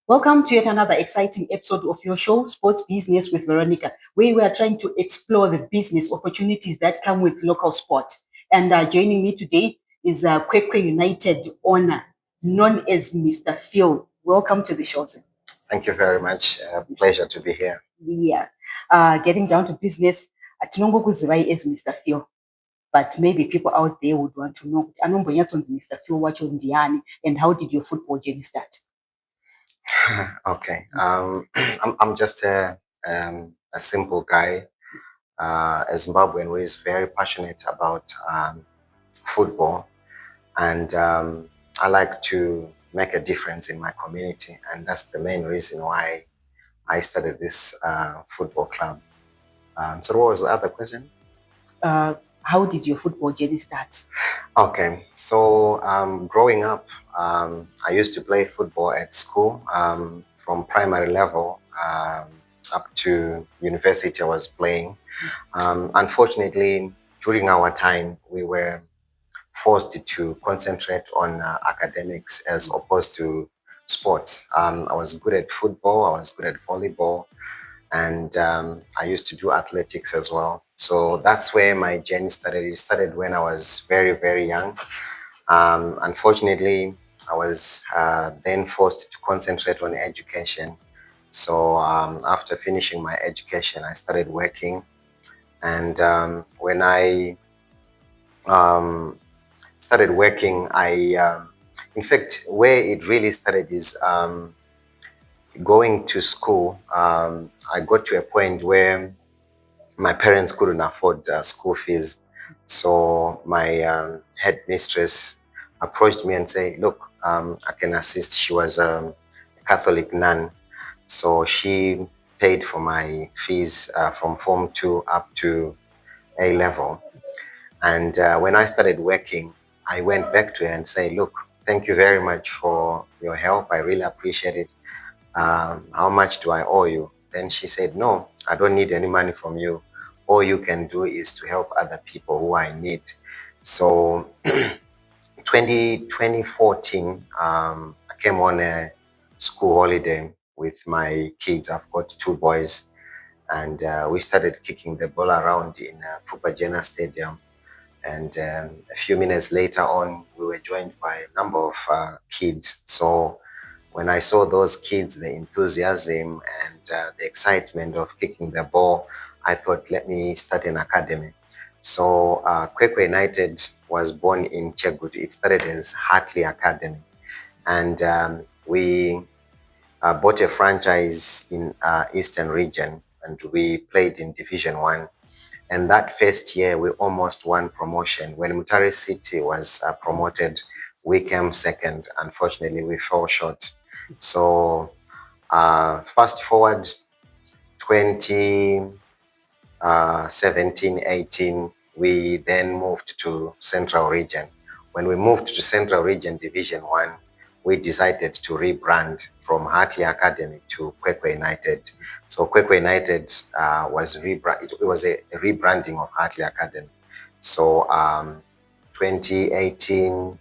Welcome to yet another exciting episode of your show, Sports Business with Veronica, where we are trying to explore the business opportunities that come with local sport. And joining me today is Kwekwe United owner, known as Mr. Phil. Welcome to the show, sir. Thank you very much. Pleasure to be here. Yeah. Getting down to business, atinongokuzivayi as Mr. Phil. But maybe people out there would want to know, Mr. Phil, what you're and how did your football journey start? Okay. I'm just a simple guy, a Zimbabwean who is very passionate about football, and I like to make a difference in my community, and that's the main reason why I started this football club. So what was the other question? How did your football journey start? Okay, so growing up, I used to play football at school from primary level up to university. I was playing. Unfortunately, during our time, we were forced to concentrate on academics as opposed to sports. I was good at football, I was good at volleyball, and I used to do athletics as well. So that's where my journey started. It started when I was very, very young. Unfortunately, I was then forced to concentrate on education. So after finishing my education, I started working. And when I started working, in fact, where it really started is going to school. I got to a point where my parents couldn't afford school fees. So my headmistress approached me and said, look, I can assist. She was a Catholic nun. So she paid for my fees from Form 2 up to A level. And when I started working, I went back to her and said, look, thank you very much for your help. I really appreciate it. How much do I owe you? Then she said, no, I don't need any money from you. All you can do is to help other people who I need. So 2014, I came on a school holiday with my kids. I've got 2 boys, and we started kicking the ball around in Fupajena Stadium. And a few minutes later on, we were joined by a number of kids. So when I saw those kids, the enthusiasm and the excitement of kicking the ball, I thought, let me start an academy. So Kwekwe United was born in Chegud. It started as Hartley Academy. And we bought a franchise in Eastern region, and we played in Division 1. And that first year, we almost won promotion. When Mutare City was promoted, we came second. Unfortunately, we fell short. So fast forward 2017, 18, we then moved to Central Region. When we moved to Central Region Division 1, we decided to rebrand from Hartley Academy to Kwekwe United. So Kwekwe United was it was a rebranding of Hartley Academy. So 2018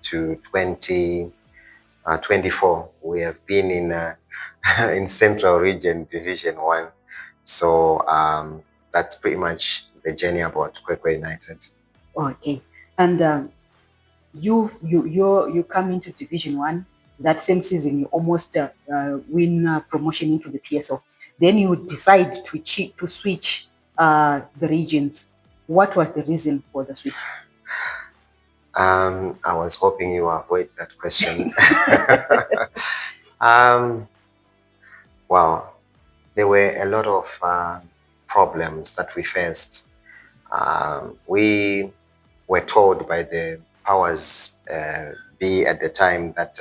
to 2024, we have been in Central Region Division 1. So that's pretty much the journey about Kwekwe United. Okay, and you come into Division 1. That same season, you almost win promotion into the PSL. Then you decide to switch the regions. What was the reason for the switch? I was hoping you avoid that question. Well, there were a lot of problems that we faced. We were told by the powers be at the time that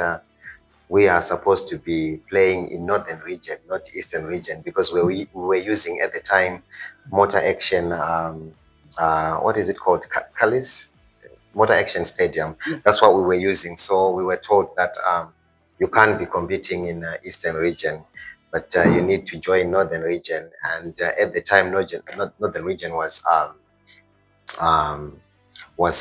we are supposed to be playing in Northern region, not Eastern region, because we were using at the time Motor Action, what is it called? Kalis? Motor Action Stadium. Yeah. That's what we were using. So we were told that you can't be competing in Eastern region, but you need to join Northern region. And at the time, Northern region was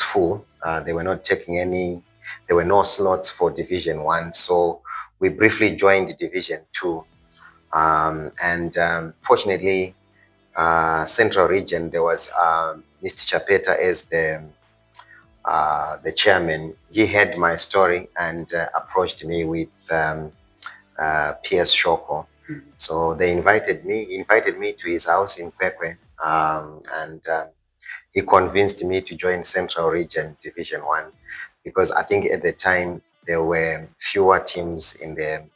full. They were not taking any. There were no slots for Division 1. So we briefly joined Division 2. Fortunately, Central Region, there was Mr. Chapeta as the chairman. He heard my story and approached me with PS Shoko. So they invited me. He invited me to his house in Kwekwe, and he convinced me to join Central Region Division 1 because I think at the time there were fewer teams in their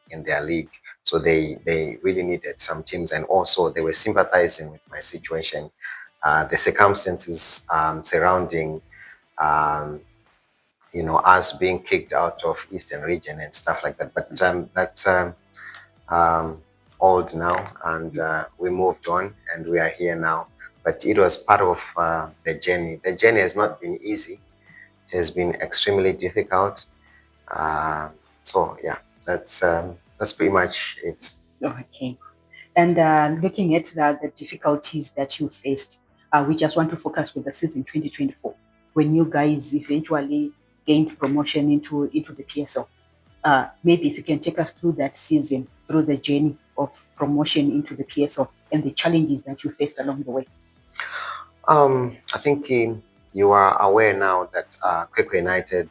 league, so they really needed some teams, and also they were sympathizing with my situation, the circumstances surrounding us being kicked out of Eastern Region and stuff like that. But that's old now, and we moved on, and we are here now. But it was part of the journey. The journey has not been easy. It has been extremely difficult. So yeah, that's pretty much it. Okay. And looking at the difficulties that you faced, we just want to focus with the season 2024, when you guys eventually gained promotion into the PSL. Maybe if you can take us through that season, through the journey of promotion into the PSL and the challenges that you faced along the way. I think you are aware now that Kwekwe United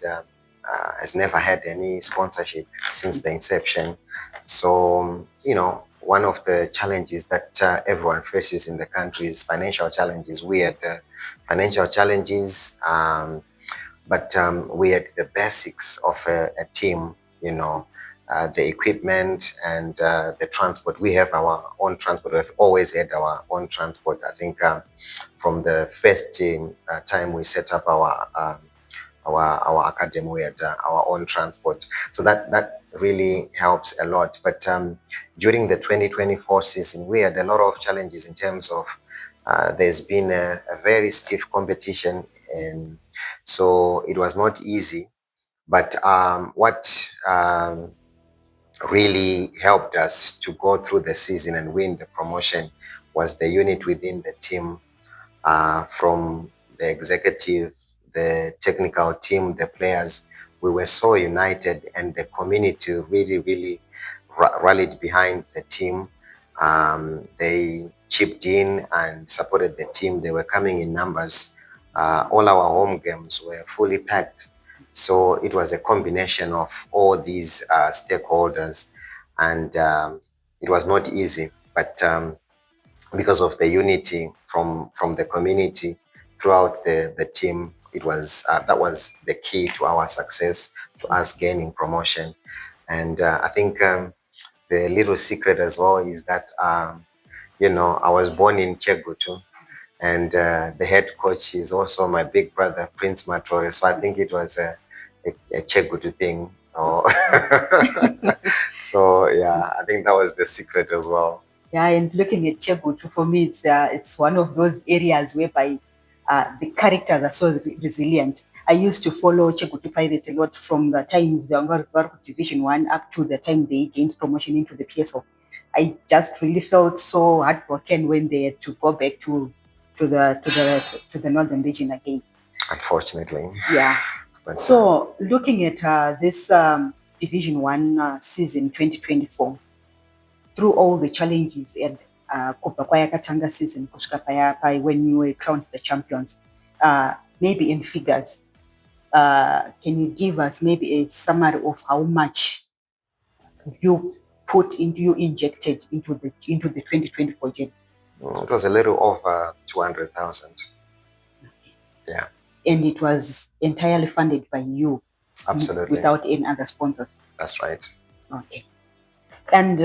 has never had any sponsorship since the inception. So, one of the challenges that everyone faces in the country is financial challenges. We had financial challenges, but we had the basics of a team, the equipment and the transport. We have our own transport. We've always had our own transport. I think from the first time we set up our academy, we had our own transport. So that really helps a lot. But during the 2024 season, we had a lot of challenges in terms of there's been a very stiff competition, and so it was not easy. But what really helped us to go through the season and win the promotion was the unit within the team, from the executive, the technical team, the players. We were so united, and the community really, really rallied behind the team. They chipped in and supported the team. They were coming in numbers. All our home games were fully packed. So it was a combination of all these stakeholders, and it was not easy, but because of the unity from the community throughout the team, it was that was the key to our success, to us gaining promotion. And I think the little secret as well is that I was born in Chegutu, and the head coach is also my big brother, Prince Matore. So I think it was a Chegutu thing. So yeah, I think that was the secret as well. Yeah, and looking at Chegutu, for me, it's one of those areas whereby the characters are so resilient. I used to follow Chegutu Pirates a lot from the times they were Division 1 up to the time they gained promotion into the PSL. I just really felt so heartbroken when they had to go back to the northern region again. Unfortunately. Yeah. So looking at this Division 1 season 2024, through all the challenges and kubva kwayakatanga season kusvika paya when you were crowned the champions, maybe in figures, can you give us maybe a summary of how much you injected into the 2024 journey? It was a little over 200,000. Yeah. And it was entirely funded by you. Absolutely. Without any other sponsors. That's right. Okay. And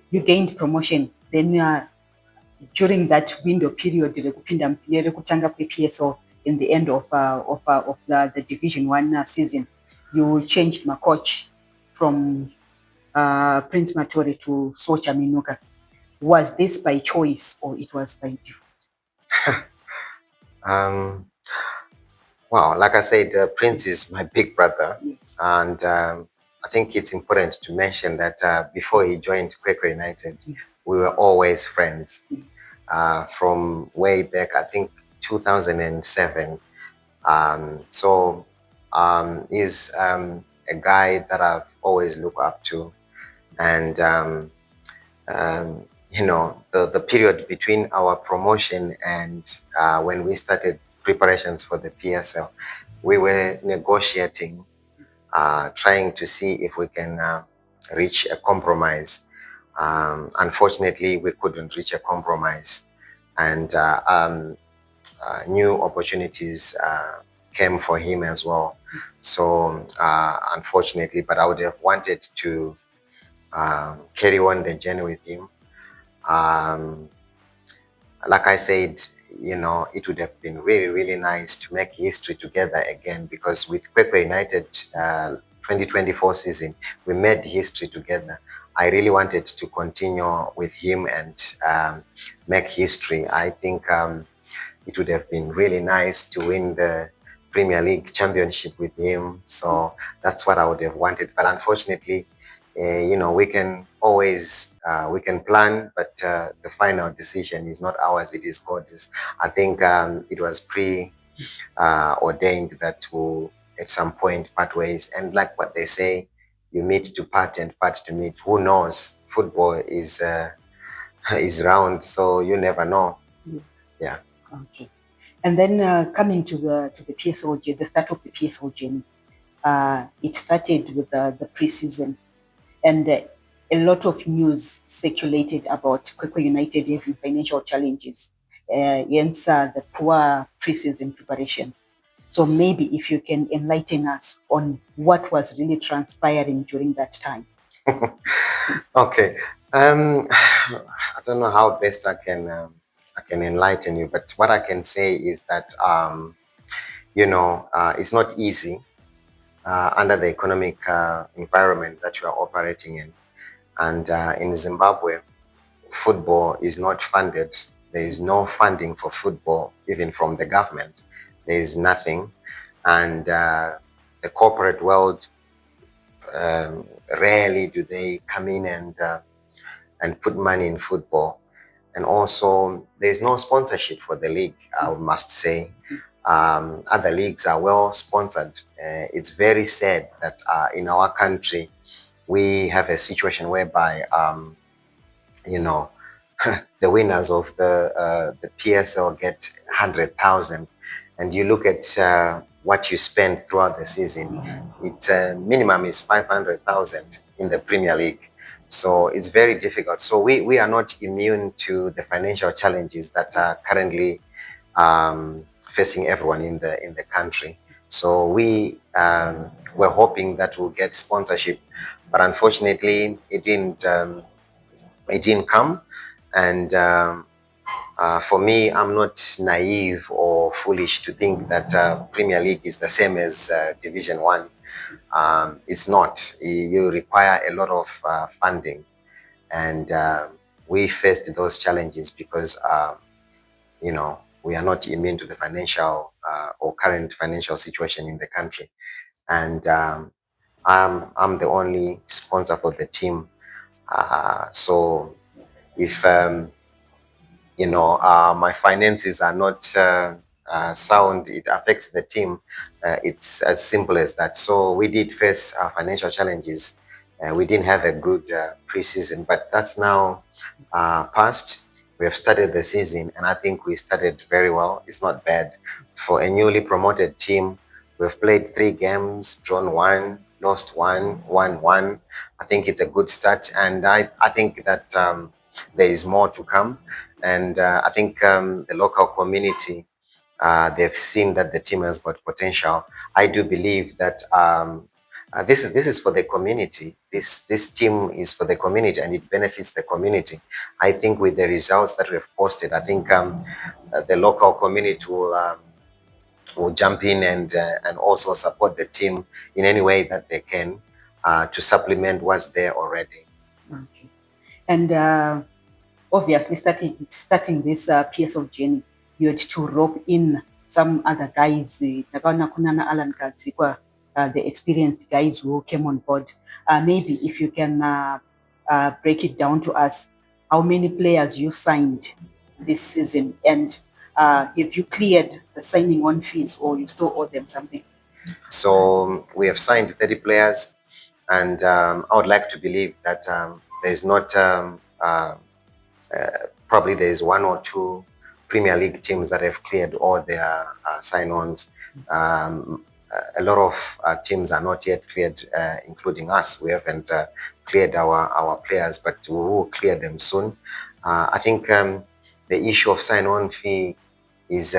you gained promotion. Then during that window period, PSL in the end of the Division 1 season, you changed my coach from Prince Matore to Socha Minuka. Was this by choice or it was by default? Well, like I said, Prince is my big brother. Yes. And I think it's important to mention that before he joined Kwekwe United, we were always friends. Yes. From way back, I think 2007. So he's a guy that I've always look up to. And the period between our promotion and when we started preparations for the PSL, we were negotiating, trying to see if we can reach a compromise. Unfortunately, we couldn't reach a compromise, and new opportunities came for him as well. So unfortunately, but I would have wanted to carry on the journey with him. Um, like I said, it would have been really, really nice to make history together again, because with Kwekwe United 2024 season, we made history together. I really wanted to continue with him and make history. I think it would have been really nice to win the Premier League championship with him. So that's what I would have wanted. But unfortunately, we can always we can plan, but the final decision is not ours; it is God's. I think it was ordained that we'll at some point part ways, and like what they say, you meet to part and part to meet. Who knows? Football is is round, so you never know. Yeah. Okay. And then coming to the PSL, the start of the PSL journey, it started with the preseason, and a lot of news circulated about Kwekwe United having financial challenges, hence the poor preseason preparations. So maybe if you can enlighten us on what was really transpiring during that time. Okay. I don't know how best I can enlighten you, but what I can say is that it's not easy under the economic environment that you are operating in, and in Zimbabwe, football is not funded. There is no funding for football, even from the government. There is nothing, and the corporate world, rarely do they come in and put money in football. And also, there's no sponsorship for the league, I must say. Other leagues are well sponsored. It's very sad that in our country, we have a situation whereby, the winners of the PSL get 100,000, and you look at what you spend throughout the season. It minimum is 500,000 in the Premier League. So it's very difficult. So we are not immune to the financial challenges that are currently facing everyone in the country. So we were hoping that we'll get sponsorship, but unfortunately, it didn't come. And for me, I'm not naive or foolish to think that Premier League is the same as Division One. It's not. You require a lot of funding, and we faced those challenges because we are not immune to the financial or current financial situation in the country. And I'm the only sponsor for the team. So if my finances are not sound, it affects the team. It's as simple as that. So we did face financial challenges. We didn't have a good preseason, but that's now past. We have started the season, and I think we started very well. It's not bad for a newly promoted team. We've played 3 games, drawn 1, lost 1, won 1. I think it's a good start, and I think that there is more to come. And I think the local community, they've seen that the team has got potential. I do believe that this is for the community. This team is for the community, and it benefits the community. I think with the results that we've posted, I think the local community will jump in and also support the team in any way that they can to supplement what's there already. Okay. And obviously, starting this PSL journey, you had to rope in some other guys, Nakaona Kunana Alan Katsikwa, the experienced guys who came on board. Maybe if you can break it down to us, how many players you signed this season, and have you cleared the signing on fees, or you still owe them something? So we have signed 30 players. And I would like to believe that there's not probably there's one or two Premier League teams that have cleared all their sign-ons. A lot of teams are not yet cleared, including us. We haven't cleared our players, but we will clear them soon. I think the issue of sign-on fee is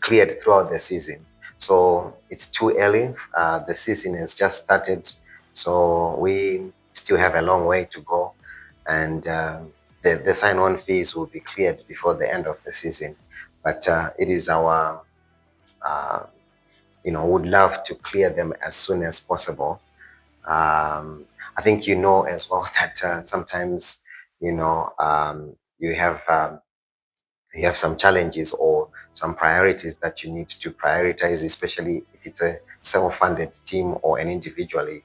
cleared throughout the season. So it's too early. The season has just started, so we still have a long way to go, and the sign-on fees will be cleared before the end of the season. But it is our, would love to clear them as soon as possible. I think you know as well that sometimes you have some challenges or some priorities that you need to prioritize, especially if it's a self-funded team or an individually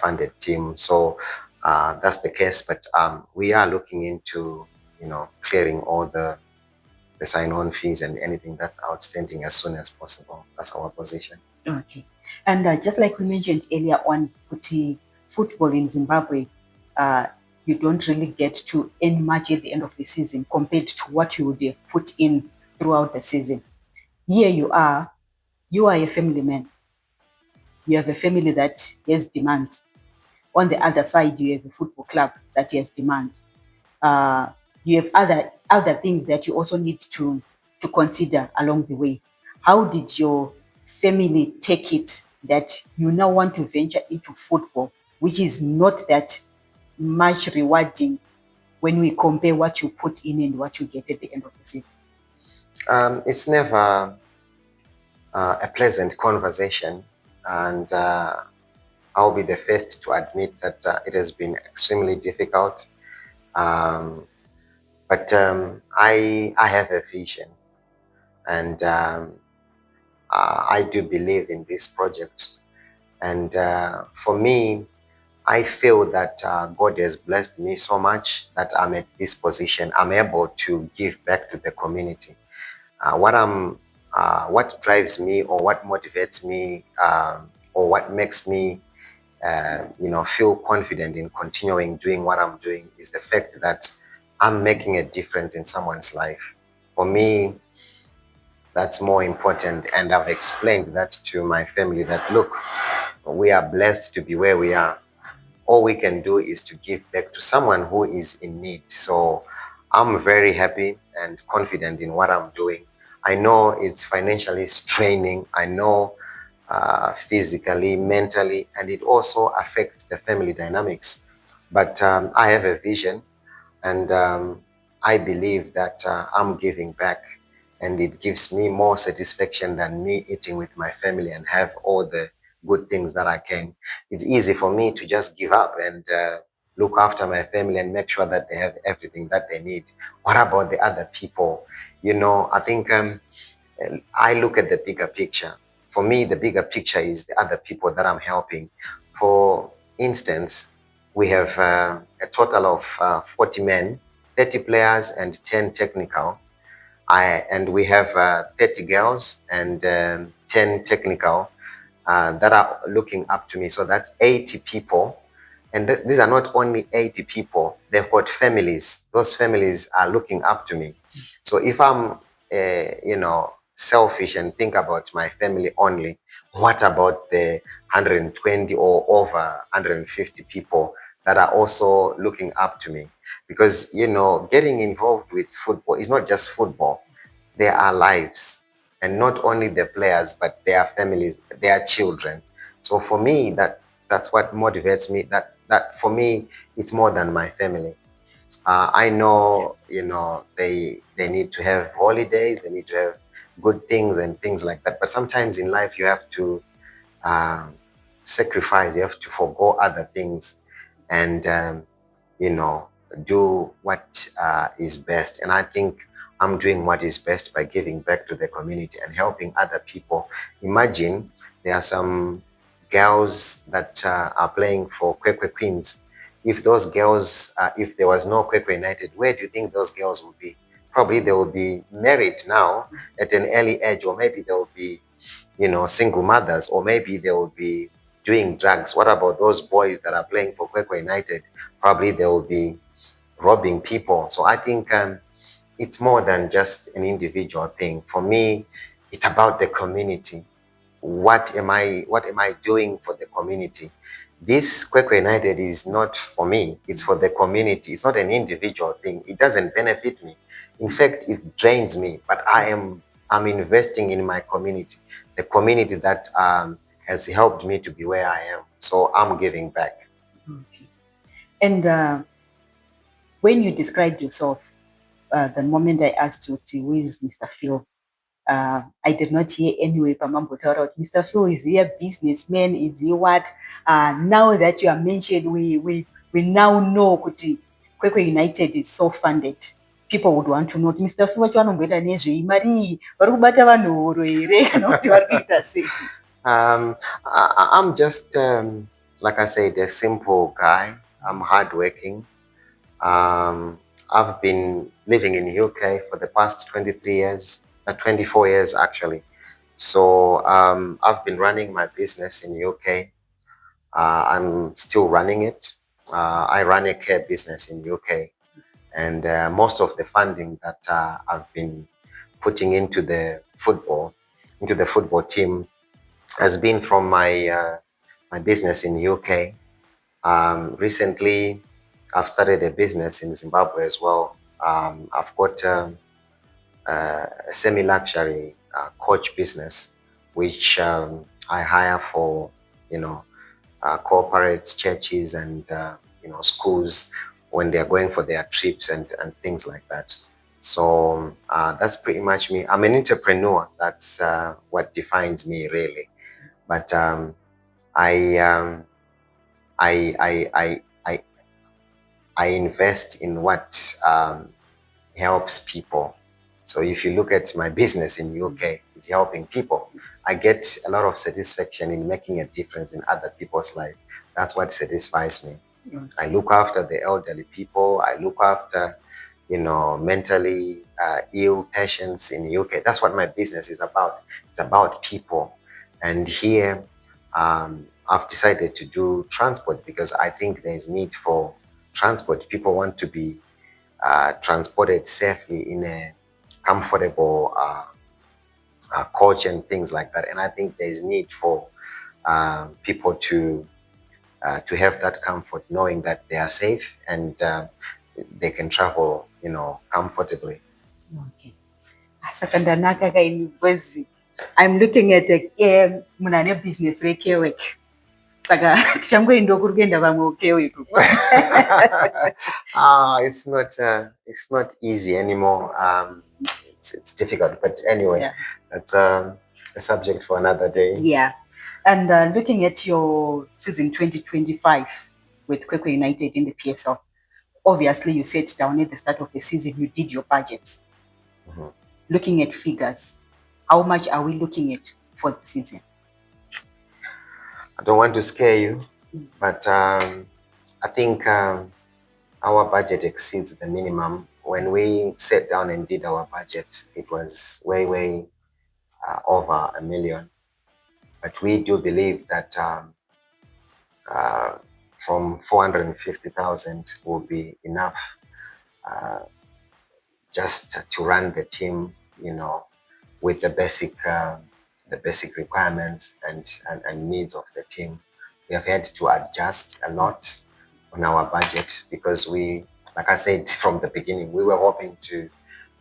funded team. So that's the case, but we are looking into, clearing all the sign-on fees and anything that's outstanding as soon as possible. That's our position. Okay. And just like we mentioned earlier on, Kuti, football in Zimbabwe, you don't really get to earn much at the end of the season compared to what you would have put in throughout the season. Here you are a family man. You have a family that has demands. On the other side, you have a football club that has demands. You have other things that you also need to consider along the way. How did your family take it that you now want to venture into football, which is not that much rewarding when we compare what you put in and what you get at the end of the season? It's never a pleasant conversation, and I'll be the first to admit that it has been extremely difficult. But I have a vision, and I do believe in this project. And for me, I feel that God has blessed me so much that I'm at this position. I'm able to give back to the community. What drives me, or what motivates me, or what makes me, feel confident in continuing doing what I'm doing is the fact that I'm making a difference in someone's life. For me, that's more important. And I've explained that to my family that, look, we are blessed to be where we are. All we can do is to give back to someone who is in need. So I'm very happy and confident in what I'm doing. I know it's financially straining. I know physically, mentally, and it also affects the family dynamics. But I have a vision, and I believe that I'm giving back, and it gives me more satisfaction than me eating with my family and have all the good things that I can. It's easy for me to just give up and look after my family and make sure that they have everything that they need. What about the other people? I think I look at the bigger picture. For me, the bigger picture is the other people that I'm helping. For instance, we have a total of 40 men, 30 players, and 10 technical. And we have 30 girls and 10 technical that are looking up to me. So that's 80 people. And these are not only 80 people, they've got families. Those families are looking up to me. So if I'm, selfish and think about my family only, what about the 120 or over 150 people that are also looking up to me? Because, getting involved with football is not just football. There are lives, and not only the players, but their families, their children. So for me, that's what motivates me. That for me, it's more than my family. I know, they need to have holidays, they need to have good things and things like that. But sometimes in life, you have to um, sacrifice. You have to forgo other things, and you know, do what is best. And I think I'm doing what is best by giving back to the community and helping other people. Imagine there are some girls that are playing for Kwekwe Queens. If those girls, if there was no Kwekwe United, where do you think those girls would be? Probably they will be married now at an early age, or maybe they will be, single mothers, or maybe they will be doing drugs? What about those boys that are playing for Kwekwe United? Probably they will be robbing people. So I think it's more than just an individual thing. For me, it's about the community. What am I doing for the community? This Kwekwe United is not for me, it's for the community. It's not an individual thing. It doesn't benefit me. In fact, it drains me. But I'm investing in my community, the community that has helped me to be where I am. So I'm giving back. Okay. And when you described yourself, the moment I asked you to who is Mr. Phil, I did not hear anyway Pamambotaura. Mr. Phil, is he a businessman? Is he what? Now that you are mentioned, we now know kuti Kwekwe United is so funded. People would want to know Mr. Phil what you vanomboita nezvei, mari vari kubata vanhu horo here kana kuti vari kuita sei? I'm just like I said, a simple guy. I'm hardworking. I've been living in UK for the past 23 years, 24 years actually. So I've been running my business in UK. I'm still running it. I run a care business in UK, and most of the funding that I've been putting into the football team has been from my business in UK. Recently, I've started a business in Zimbabwe as well. I've got a semi-luxury coach business, which I hire for, corporates, churches, and schools when they're going for their trips and things like that. So that's pretty much me. I'm an entrepreneur. That's what defines me really. But I invest in what helps people. So if you look at my business in UK, it's helping people. I get a lot of satisfaction in making a difference in other people's life. That's what satisfies me. I look after the elderly people. I look after, mentally ill patients in UK. That's what my business is about. It's about people. And here, I've decided to do transport because I think there's need for transport. People want to be transported safely in a comfortable coach and things like that. And I think there's need for people to have that comfort, knowing that they are safe and they can travel, comfortably. Okay. Saka ndanaka kaini because I'm looking at a munane business rekewe. Saka tichangoenda kuri kuenda vamwe ukewe. It's not easy anymore. It's difficult, but anyway, yeah. That's a subject for another day. Yeah. And looking at your season 2025 with Kwekwe United in the PSL, obviously you sat down at the start of the season, you did your budgets. Mm-hmm. Looking at figures, how much are we looking at for the season? I don't want to scare you, but I think our budget exceeds the minimum. When we sat down and did our budget, it was way over $1 million. But we do believe that from 450,000 will be enough just to run the team, with the basic requirements and needs of the team. We have had to adjust a lot on our budget because like I said from the beginning, we were hoping to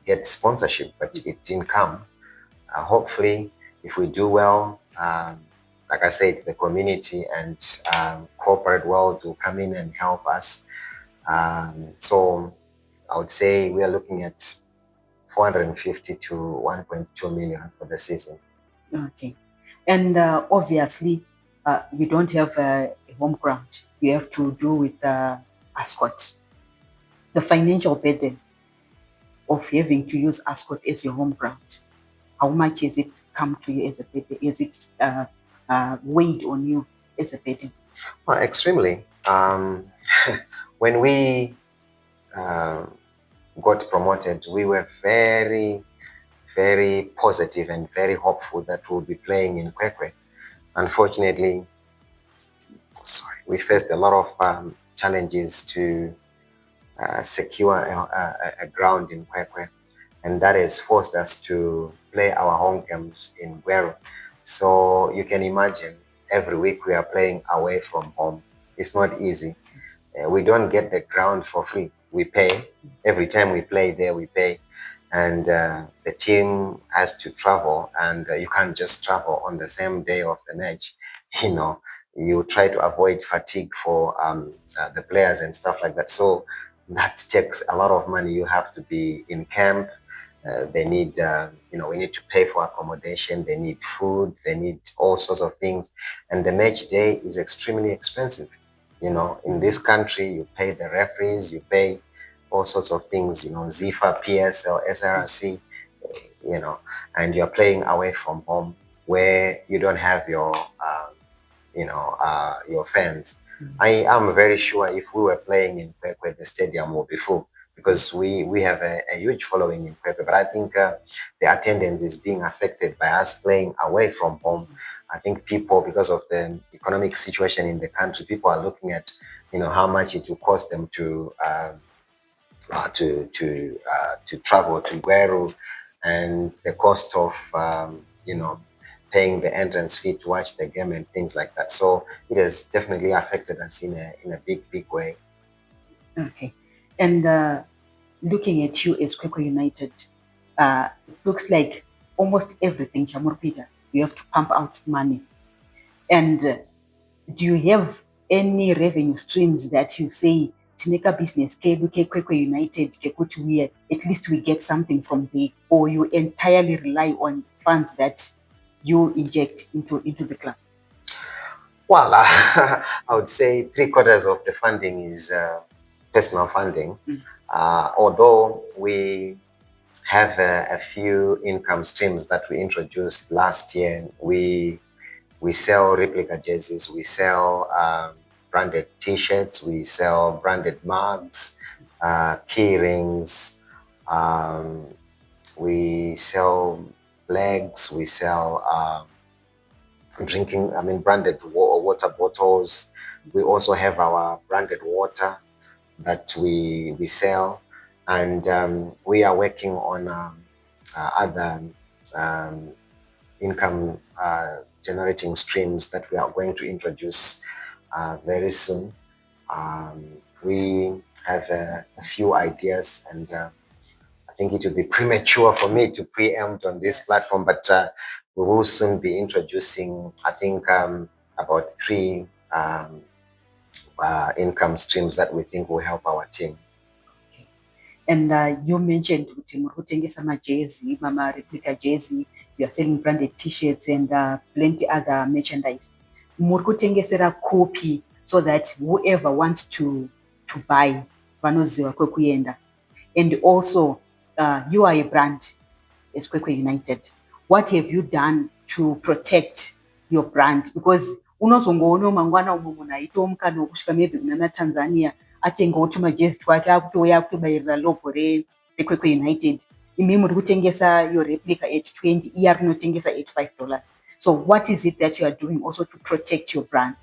get sponsorship, but it didn't come. Hopefully, if we do well, like I said, the community and corporate world will come in and help us. So I would say we are looking at 450 to 1.2 million for the season. Okay. And obviously, you don't have a home ground. You have to do with Ascot. The financial burden of having to use Ascot as your home ground, how much has it come to you as a burden? Is it weighed on you as a burden? Well, extremely. When we got promoted, we were very, very positive and very hopeful that we'll be playing in Kwekwe. Unfortunately, we faced a lot of challenges to secure a ground in Kwekwe, and that has forced us to play our home games in Gweru. So you can imagine every week we are playing away from home. It's not easy. We don't get the ground for free. We pay. Every time we play there, we pay. And the team has to travel, and you can't just travel on the same day of the match. You know, you try to avoid fatigue for the players and stuff like that. So that takes a lot of money. You have to be in camp. They need, we need to pay for accommodation. They need food. They need all sorts of things. And the match day is extremely expensive. In this country, you pay the referees, you pay all sorts of things, ZIFA, PSL, SRC, and you're playing away from home where you don't have your fans. I am very sure if we were playing in Kwekwe, the stadium would be full because we have a huge following in Kwekwe. But I think the attendance is being affected by us playing away from home. I think people, because of the economic situation in the country, people are looking at, how much it will cost them to travel to Gweru, and the cost of paying the entrance fee to watch the game and things like that. So it has definitely affected us in a big way. Okay. And looking at you as Kwekwe United, it looks like almost everything, Chamor Peter, you have to pump out money. And do you have any revenue streams that you say, Tineka business, Kwekwe United, at least we get something from there, or you entirely rely on funds that you inject into the club? Well, I would say 3/4 of the funding is personal funding. Although we have a few income streams that we introduced last year. We sell replica jerseys, we sell branded T-shirts, we sell branded mugs, key rings, we sell flags, we sell branded water bottles. We also have our branded water that we sell, and we are working on other income generating streams that we are going to introduce very soon. We have a few ideas, and I think it would be premature for me to preempt on this platform, but we will soon be introducing, I think, about 3 income streams that we think will help our team. Okay. And you mentioned some jersey, mama replica jersey, you are selling branded T-shirts and plenty other merchandise. Murikutengesera copy so that whoever wants to buy vanoziva kwekuyenda. And also, you are a brand as Kwekwe United. What have you done to protect your brand? Because unozongoona mangwana umwe munhu aita mukana wekusvika maybe kunana Tanzania atengawo tumajezi twake akutouya akutobairira logo reKwekwe United. Imi muri kutengesa your replica at 20, iye ari kunotengesa at $5. So what is it that you are doing also to protect your brand?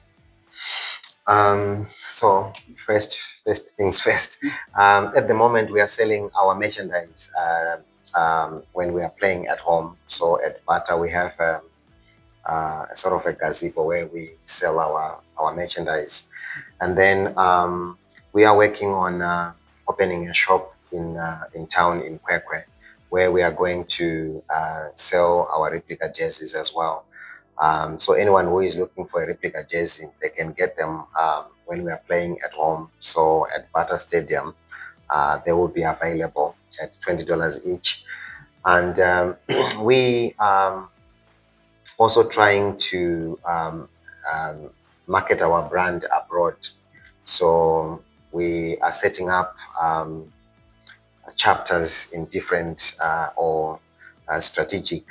So first things first. At the moment, we are selling our merchandise when we are playing at home. So at Bata, we have sort of a gazebo where we sell our merchandise, and then we are working on opening a shop in town in Kwekwe, where we are going to sell our replica jerseys as well. So anyone who is looking for a replica jersey, they can get them when we are playing at home. So at Bata Stadium, they will be available at $20 each. And we also trying to market our brand abroad. So we are setting up chapters in different or strategic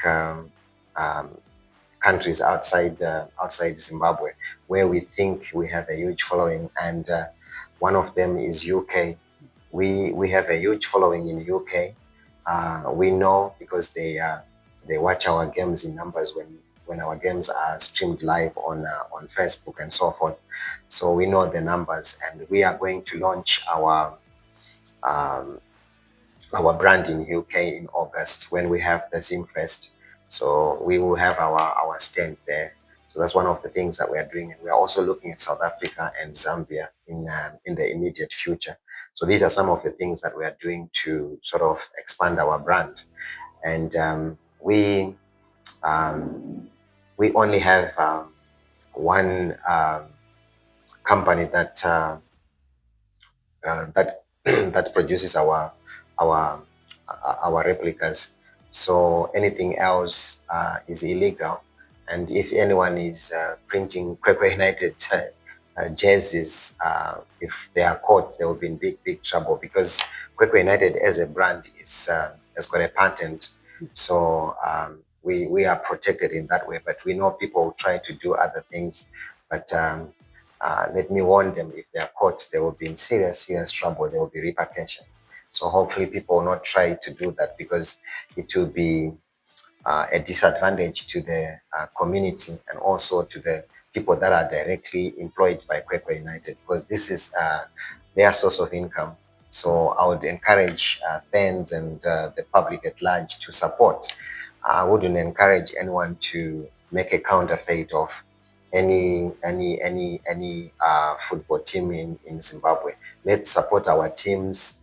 countries outside Zimbabwe, where we think we have a huge following, and one of them is UK. We have a huge following in UK. We know because they watch our games in numbers when when our games are streamed live on Facebook and so forth. So we know the numbers, and we are going to launch um, our brand in UK in August when we have the Zim Fest. So we will have our stand there. So that's one of the things that we are doing, and we are also looking at South Africa and Zambia in the immediate future. So these are some of the things that we are doing to sort of expand our brand. And um, we only have one company that that produces our our replicas. So anything else is illegal. And if anyone is printing Kwekwe United jerseys, if they are caught, they will be in big trouble, because Kwekwe United as a brand is has got a patent. So we are protected in that way. But we know people try to do other things. But let me warn them, if they are caught, they will be in serious trouble. There will be repercussions. So hopefully people will not try to do that, because it will be a disadvantage to the community and also to the people that are directly employed by Kwekwe United, because this is their source of income. So I would encourage fans and the public at large to support. I wouldn't encourage anyone to make a counterfeit of any football team in Zimbabwe. Let's support our teams.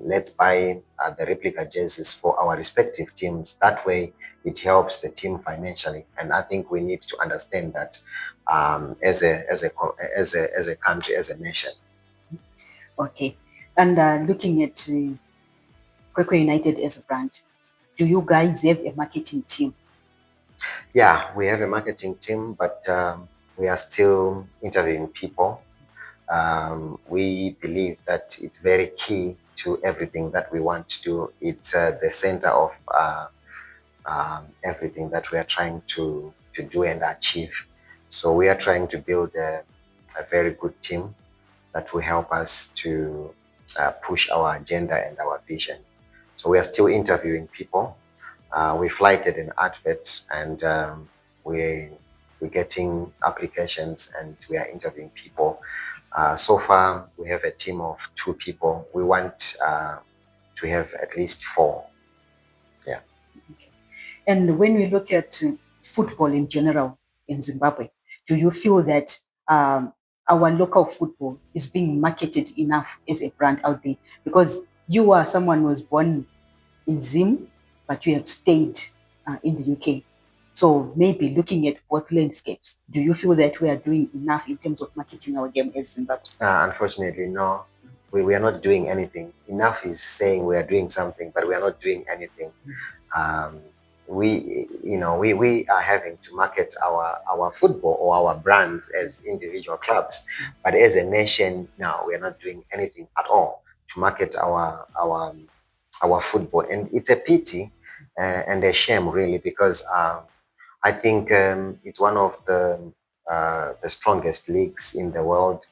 Let's buy the replica jerseys for our respective teams. That way, it helps the team financially. And I think we need to understand that as a country, as a nation. Okay. And looking at Kwekwe United as a brand, do you guys have a marketing team? Yeah, we have a marketing team, but we are still interviewing people. We believe that it's very key to everything that we want to do. It's the center of everything that we are trying to do and achieve. So we are trying to build a very good team that will help us to push our agenda and our vision. So we are still interviewing people. We flighted an advert, and we're getting applications, and we are interviewing people. So far, we have a team of 2 people. We want to have at least 4. Yeah. Okay. And when we look at football in general in Zimbabwe, do you feel that our local football is being marketed enough as a brand out there? Because you are someone who was born in Zim, but you have stayed in the UK. So maybe looking at both landscapes, do you feel that we are doing enough in terms of marketing our game as Zimbabwe? Unfortunately, no. We are not doing anything. Enough is saying we are doing something, but we are not doing anything. We are having to market our football or our brands as individual clubs, but as a nation now, we are not doing anything at all to market our football, and it's a pity and a shame, really, because I think it's one of the strongest leagues in the world.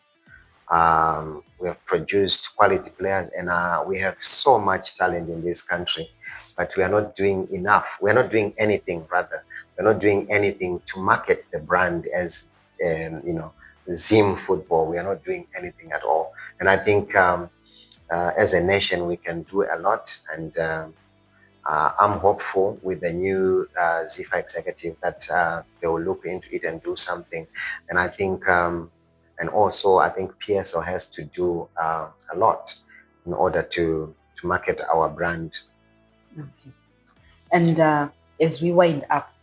We have produced quality players, and we have so much talent in this country, but we are not doing enough. We are not doing anything, rather. We're not doing anything to market the brand as, Zim football. We are not doing anything at all. And I think as a nation, we can do a lot. And I'm hopeful with the new ZIFA executive that they will look into it and do something. And I think and also, I think PSL has to do a lot in order to market our brand. Okay. And as we wind up,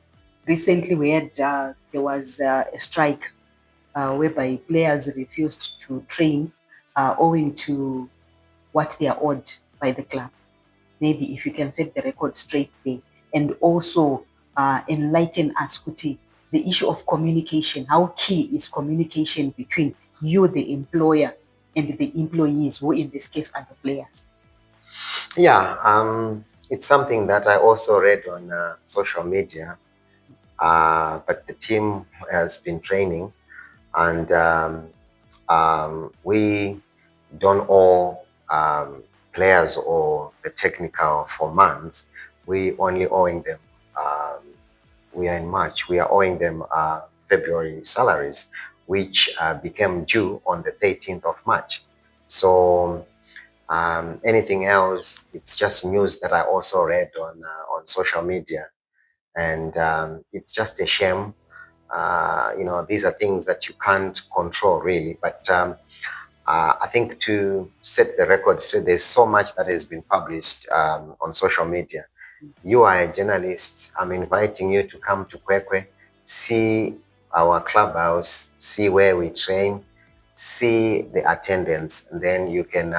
recently we had there was a strike whereby players refused to train owing to what they are owed by the club. Maybe if you can set the record straight there, and also enlighten us, Kuti, the issue of communication. How key is communication between you, the employer, and the employees, who in this case are the players? Yeah, it's something that I also read on social media, but the team has been training, and we don't owe players or the technical for months. We only owing them we are in March. We are owing them February salaries, which became due on the 13th of March. So anything else, it's just news that I also read on social media, and it's just a shame. These are things that you can't control really, but I think to set the record straight, there's so much that has been published on social media. You are a journalist. I'm inviting you to come to Kwekwe, see our clubhouse, see where we train, see the attendance, and then you can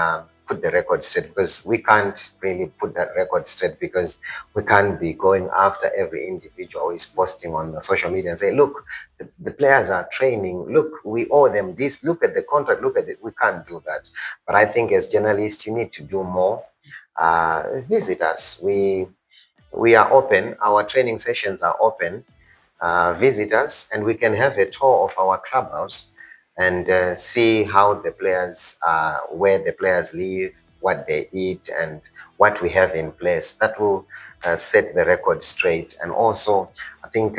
put the record straight, because we can't really put that record straight, because we can't be going after every individual who is posting on the social media and say, look, the players are training, look, we owe them this, look at the contract, look at it. We can't do that. But I think as journalists, you need to do more. Visit us. We are open. Our training sessions are open. Visit us, and we can have a tour of our clubhouse and see how the players, where the players live, what they eat, and what we have in place. That will set the record straight. And also, I think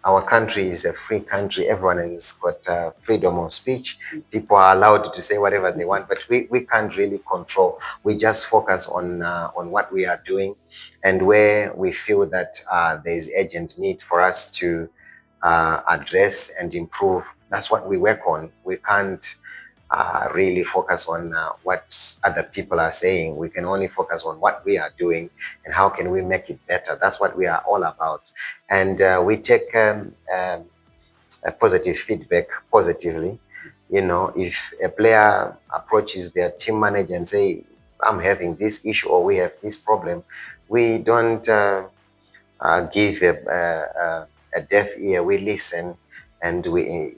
our country is a free country. Everyone has got freedom of speech. People are allowed to say whatever they want, but we can't really control. We just focus on what we are doing, and where we feel that there is urgent need for us to address and improve. That's what we work on. We can't really focus on what other people are saying. We can only focus on what we are doing and how can we make it better. That's what we are all about. And we take a positive feedback positively. If a player approaches their team manager and say, I'm having this issue or we have this problem, we don't give a deaf ear. We listen, and we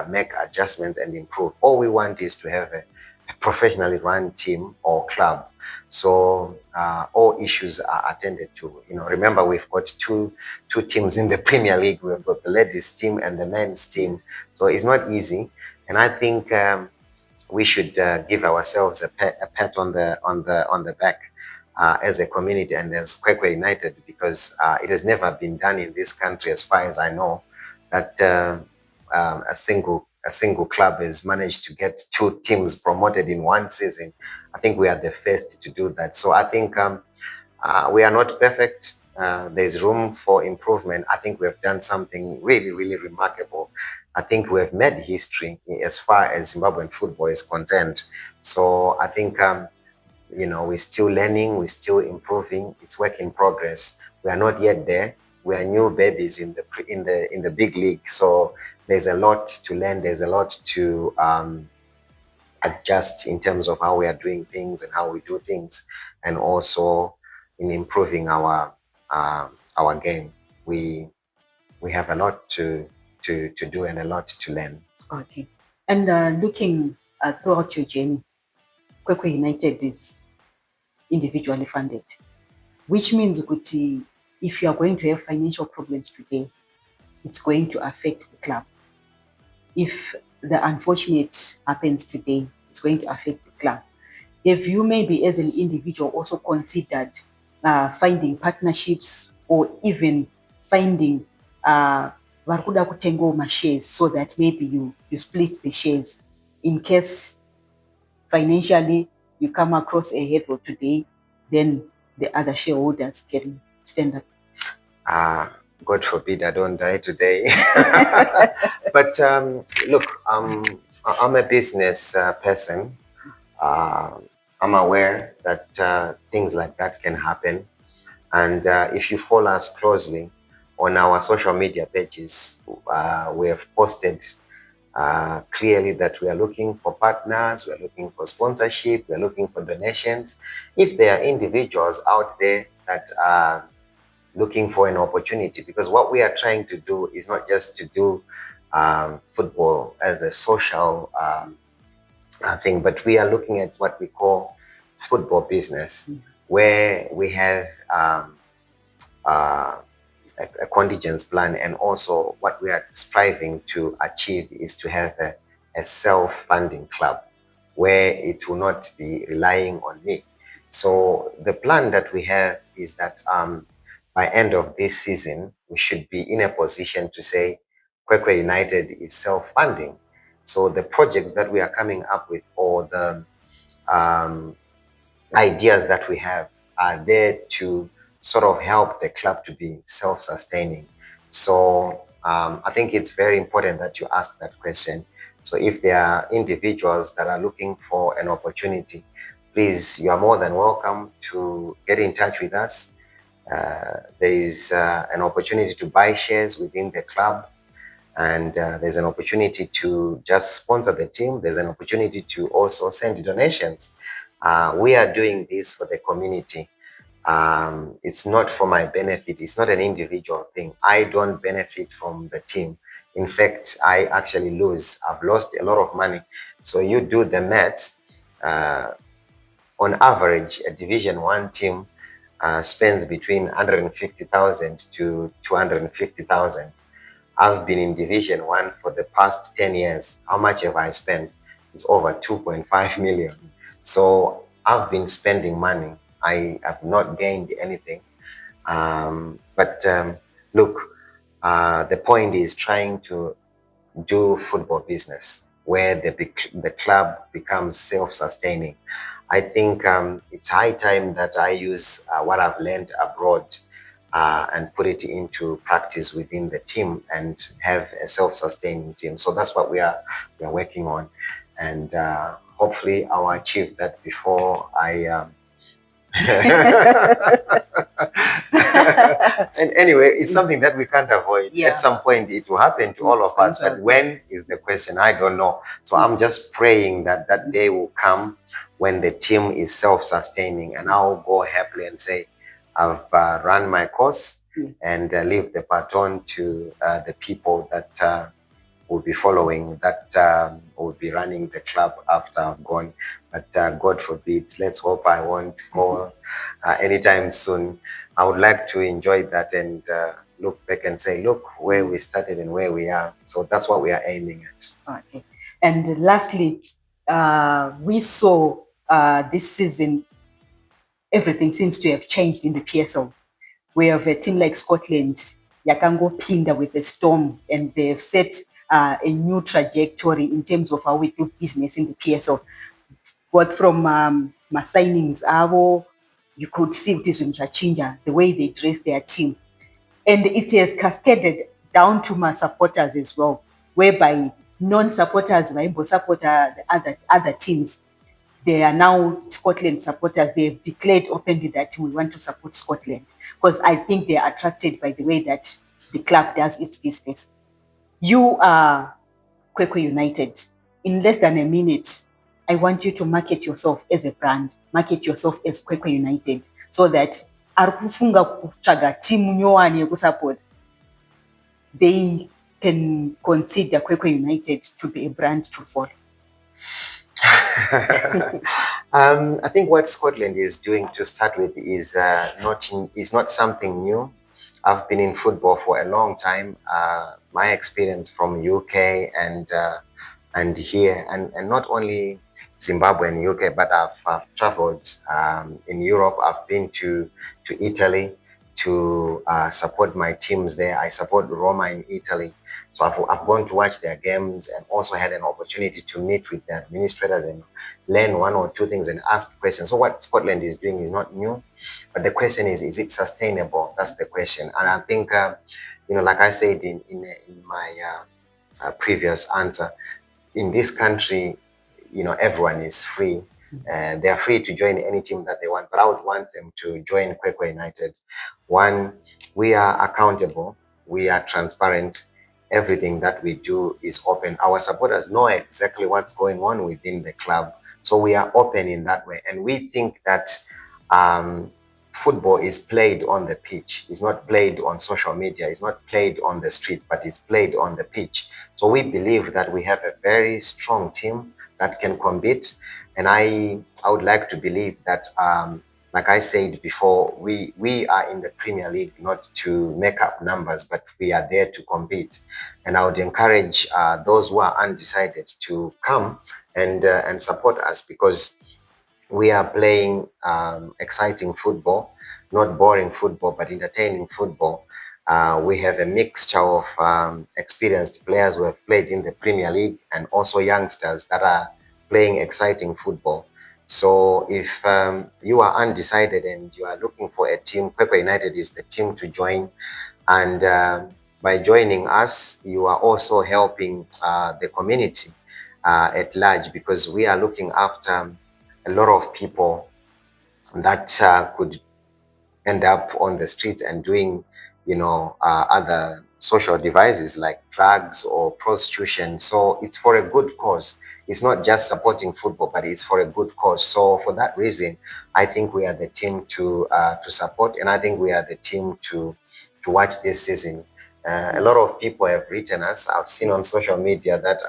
make adjustments and improve. All we want is to have a professionally run team or club, so all issues are attended to. Remember, we've got two teams in the Premier League. We've got the ladies team and the men's team, so it's not easy. And I think we should give ourselves a pat on the back as a community and as Kwekwe United, because it has never been done in this country, as far as I know, that a single club has managed to get two teams promoted in one season. I think we are the first to do that. So I think we are not perfect. There's room for improvement. I think we have done something really, really remarkable. I think we have made history as far as Zimbabwean football is concerned. So I think we're still learning, we're still improving. It's work in progress. We are not yet there. We are new babies in the big league. So there's a lot to learn. There's a lot to adjust in terms of how we are doing things and how we do things, and also in improving our game. We have a lot to do and a lot to learn. Okay. And looking throughout your journey, Kwekwe United is individually funded, which means Kuti, if you are going to have financial problems today, it's going to affect the club. If the unfortunate happens today, it's going to affect the club. Have you maybe as an individual also considered finding partnerships or even finding varukuda kutenga shares, so that maybe you split the shares in case financially you come across a hurdle today, then the other shareholders can stand up? God forbid I don't die today. But look, I'm a business person. I'm aware that things like that can happen. And if you follow us closely on our social media pages, we have posted clearly that we are looking for partners, we are looking for sponsorship, we are looking for donations. If there are individuals out there that are looking for an opportunity, because what we are trying to do is not just to do football as a social thing, but we are looking at what we call football business, where we have a contingent plan, and also what we are striving to achieve is to have a self-funding club where it will not be relying on me. So the plan that we have is that by end of this season, we should be in a position to say Kwekwe United is self-funding. So the projects that we are coming up with, or the um, ideas that we have, are there to sort of help the club to be self-sustaining. So I think it's very important that you ask that question. So if there are individuals that are looking for an opportunity, please, you are more than welcome to get in touch with us. There is an opportunity to buy shares within the club, and there's an opportunity to just sponsor the team. There's an opportunity to also send donations. We are doing this for the community. It's not for my benefit. It's not an individual thing. I don't benefit from the team. In fact, I actually lose. I've lost a lot of money. So you do the maths. On average, a Division One team spends between 150,000 to 250,000. I've been in Division One for the past 10 years. How much have I spent? It's over 2.5 million. So I've been spending money. I have not gained anything. But look, the point is trying to do football business where the club becomes self-sustaining. I think it's high time that I use what I've learned abroad and put it into practice within the team and have a self-sustaining team. So that's what we are working on, and hopefully I'll achieve that before I. And anyway, it's something that we can't avoid. Yeah. At some point, it will happen to all of us. But when is the question? I don't know. So I'm just praying that that day will come when the team is self-sustaining, and I'll go happily and say, I've run my course and leave the baton to the people that will be following, that will be running the club after I've gone. But God forbid, let's hope I won't go anytime soon. I would like to enjoy that and look back and say, look where we started and where we are. So that's what we are aiming at. Okay. And lastly, we saw this season, everything seems to have changed in the PSL. We have a team like Scotland, Yakango Pinda with the Storm, and they've set a new trajectory in terms of how we do business in the PSL. But from my signings, you could see it is in Chachinja, the way they dress their team. And it has cascaded down to my supporters as well, whereby non-supporters, Maimbo supporter, the other teams, they are now Scotland supporters. They've declared openly that we want to support Scotland because I think they are attracted by the way that the club does its business. You are Kwekwe United. In less than a minute, I want you to market yourself as a brand, market yourself as Kwekwe United, so that arikufunga kuchaga timu nyowani yeku-support, they can consider Kwekwe United to be a brand to follow. I think what Scotland is doing to start with is not something new. I've been in football for a long time. My experience from UK and here, and not only Zimbabwe and UK, but I've traveled in Europe. I've been to Italy to support my teams there. I support Roma in Italy. So I've gone to watch their games and also had an opportunity to meet with the administrators and learn one or two things and ask questions. So what Scotland is doing is not new, but the question is it sustainable? That's the question. And I think, like I said in my previous answer, in this country, everyone is free. They are free to join any team that they want, but I would want them to join Kwekwe United. One, we are accountable, we are transparent. Everything that we do is open. Our supporters know exactly what's going on within the club. So we are open in that way. And we think that football is played on the pitch. It's not played on social media. It's not played on the street, but it's played on the pitch. So we believe that we have a very strong team that can compete. And I would like to believe that like I said before, we are in the Premier League not to make up numbers, but we are there to compete. And I would encourage those who are undecided to come and support us, because we are playing exciting football, not boring football, but entertaining football. We have a mixture of experienced players who have played in the Premier League and also youngsters that are playing exciting football. So if you are undecided and you are looking for a team, Kwekwe United is the team to join. And by joining us, you are also helping the community at large, because we are looking after a lot of people that could end up on the streets and doing, other social devices like drugs or prostitution. So it's for a good cause. It's not just supporting football, but it's for a good cause. So for that reason, I think we are the team to support, and I think we are the team to watch this season. A lot of people have written us. I've seen on social media that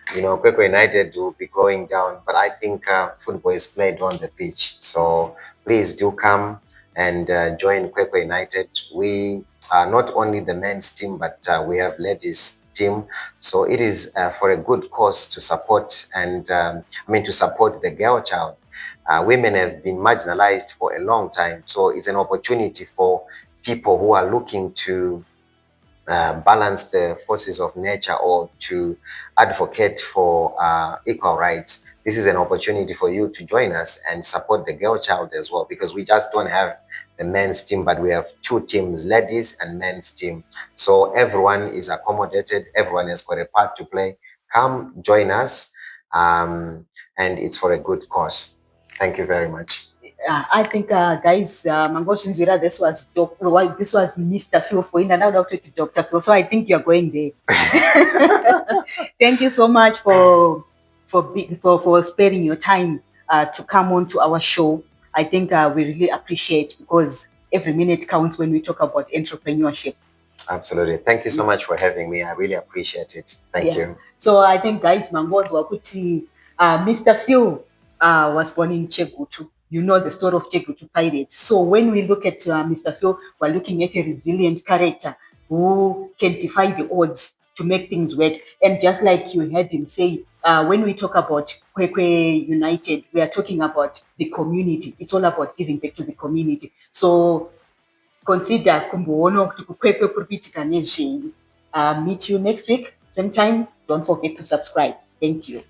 Kwekwe United will be going down, but I think football is played on the pitch. So please do come and join Kwekwe United. We are not only the men's team, but we have ladies team. So it is for a good cause to support, and to support the girl child. Women have been marginalized for a long time. So it's an opportunity for people who are looking to balance the forces of nature or to advocate for equal rights. This is an opportunity for you to join us and support the girl child as well, because we just don't have the men's team, but we have two teams, ladies and men's team. So everyone is accommodated, everyone has got a part to play. Come join us, and it's for a good cause. Thank you very much. I think, guys, Mangoshinzira, this was Mr. Phil for in and out to Dr. Phil. So I think you're going there. Thank you so much for sparing your time to come on to our show. I think we really appreciate, because every minute counts when we talk about entrepreneurship. Absolutely. Thank you so much for having me. I really appreciate it. Thank you. So I think, guys, Wakuti, Mr. Phil was born in Chegutu. You know the story of Chegutu pirates. So when we look at Mr. Phil, we're looking at a resilient character who can defy the odds to make things work. And just like you heard him say, when we talk about Kwekwe United, we are talking about the community. It's all about giving back to the community. So consider kumboona kuti kukwekwe kuri kuitika nezvenyu. Meet you next week, same time. Don't forget to subscribe. Thank you.